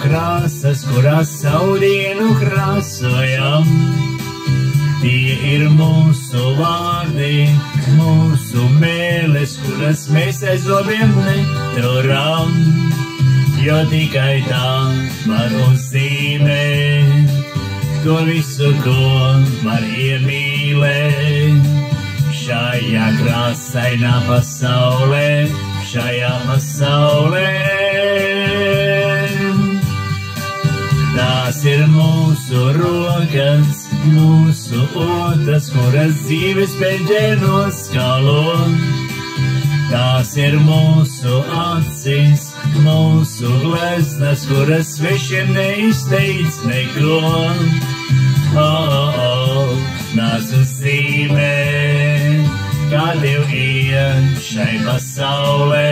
krāsas, kurās saudienu krāsojam. Tie ir mūsu vārdi, mūsu mēles, kuras mēs aiz zobiem neturam, jo tikai tā var uzzīmēt to visu, ko var iemīlēt. Šajā krāsainā pasaulē, šajā pasaulē. Tās ir mūsu rokas, mūsu otas, kuras dzīves peļķēnos skalo. Tās ir mūsu acis, mūsu gleznas, kuras svešiem neizteic neko. Nāc uzzīmē, kā tev iet šai pasaulē,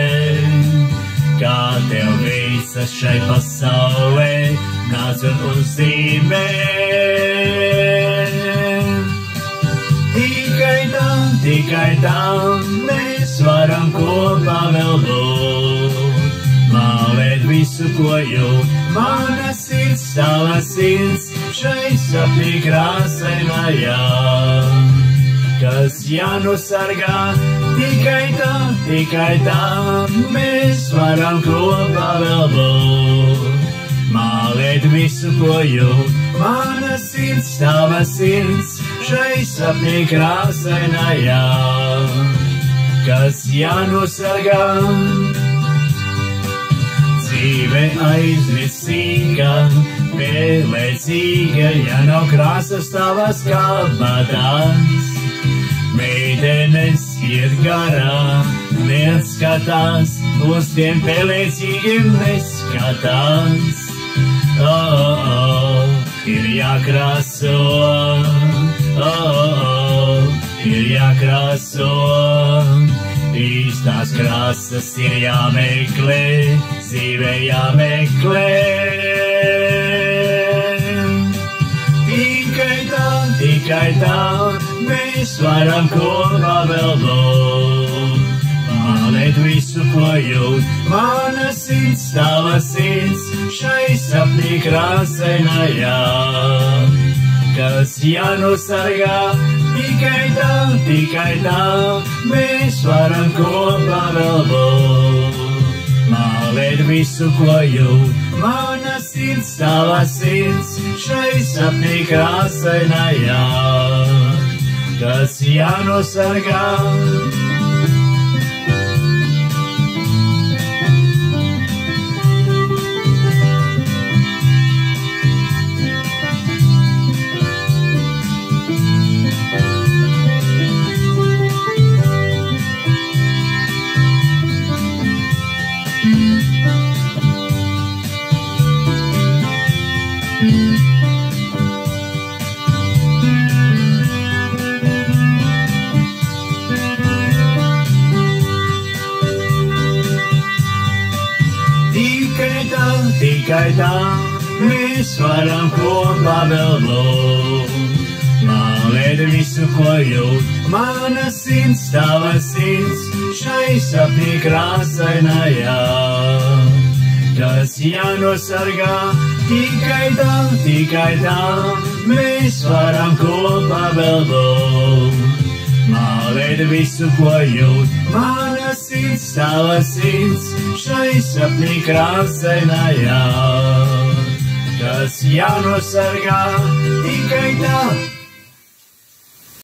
kā tev veicas šai pasaulē, nāc un uzzīmē. Tikai tā mēs varam kopā vēl būt, mālēt visu, ko jūt, mana sirds, tava sirds, šai sapnī krāsainajā, kas jānosargā. Tikai tā mēs varam kopā vēl būt, mālēt visu, ko jūt, mana sirds, tava sirds, šai sapnī krāsainajā, kas jānosargā. Dzīve aizvisīga, vēlēcīga, ja nav krāsas tavas kabatās. Meitenes iet garā, neatskatās, uz tiem pelēcīgiem neskatās. Ir jākrāso, ir jākrāso, īstās krāsas ir jāmeklē, dzīvē jāmeklē. Tikai tā mēs varam kopā vēl būt, mālēt visu, ko jūt, mana sirds, tava sirds, šai sapnī krāsainajā, kas jānosargā. Tikai tā mēs varam kopā vēl būt, mālēt visu, ko jūt, mana sirds, tava sirds, šai sapnī krāsainajā, kas jānosargā. Tikai tā mēs varam kopā vēl būt, mālēt visu, ko jūt, mana sirds, tava sirds, šai sapnī krāsainajā, kas jānosargā. Tikai tā mēs varam kopā vēl būt, mālēt visu, ko jūt, mana sirds, tava sirds, šai sapnī krāsainajā, kas jānosargā. Tikai tā